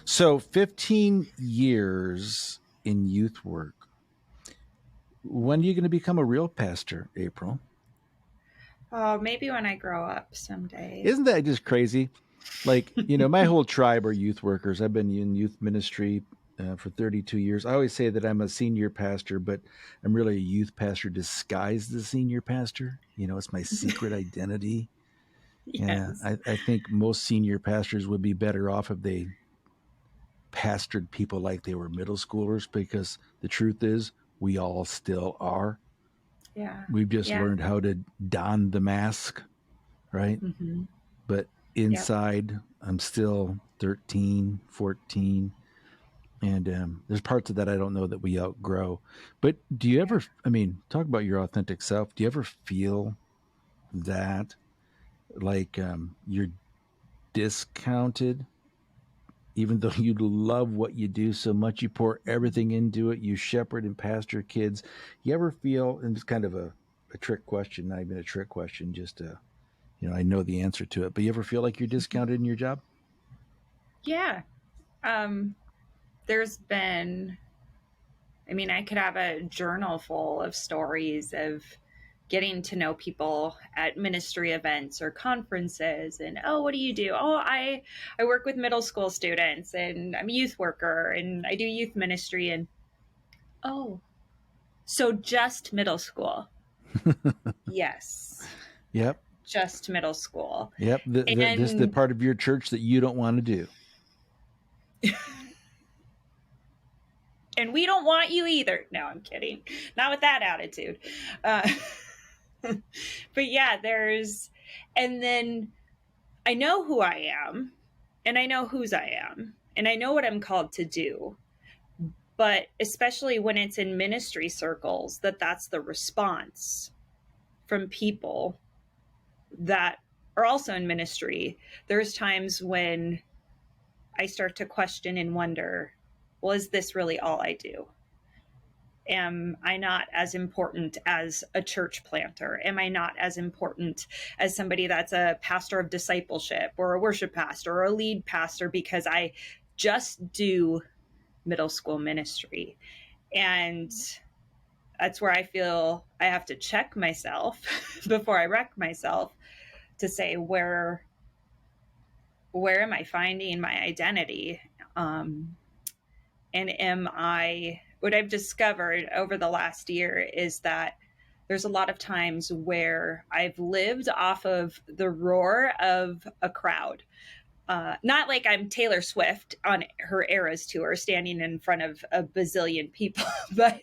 So 15 years in youth work. When are you going to become a real pastor, April? Oh, maybe when I grow up someday. Isn't that just crazy? Like, my whole tribe are youth workers. I've been in youth ministry for 32 years. I always say that I'm a senior pastor, but I'm really a youth pastor disguised as a senior pastor. It's my secret identity. Yeah, Yes. I think most senior pastors would be better off if they pastored people like they were middle schoolers, because the truth is, we all still are. Yeah. We've just Yeah. learned how to don the mask, right? Hmm. But Yep. inside, I'm still 13, 14. And there's parts of that I don't know that we outgrow. But do you Yeah. ever, talk about your authentic self. Do you ever feel that, like, you're discounted, even though you love what you do so much, you pour everything into it, you shepherd and pastor kids? You ever feel, and it's kind of a trick question, not even a trick question, just I know the answer to it, but you ever feel like you're discounted in your job? Yeah. Um, there's been, I could have a journal full of stories of getting to know people at ministry events or conferences. And, oh, what do you do? Oh, I work with middle school students, and I'm a youth worker, and I do youth ministry. And, oh, so just middle school. Yes, Yep. just middle school. Yep. This is the And part of your church that you don't want to do. and we don't want you either. No, I'm kidding. Not with that attitude. Uh, but yeah, and then I know who I am, and I know whose I am, and I know what I'm called to do. But especially when it's in ministry circles, that's the response from people that are also in ministry. There's times when I start to question and wonder, well, is this really all I do? Am I not as important as a church planter? Am I not as important as somebody that's a pastor of discipleship or a worship pastor or a lead pastor because I just do middle school ministry? And that's where I feel I have to check myself before I wreck myself, to say, where am I finding my identity? And am I, what I've discovered over the last year is that there's a lot of times where I've lived off of the roar of a crowd. Not like I'm Taylor Swift on her Eras tour standing in front of a bazillion people, but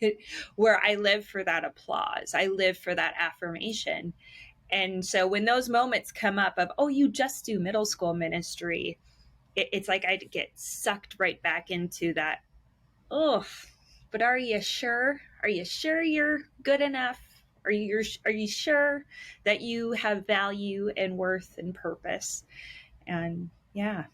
where I live for that applause. I live for that affirmation. And so when those moments come up of, oh, you just do middle school ministry, it's like I get sucked right back into that. Oh, but are you sure? Are you sure you're good enough? Are you sure that you have value and worth and purpose? And yeah.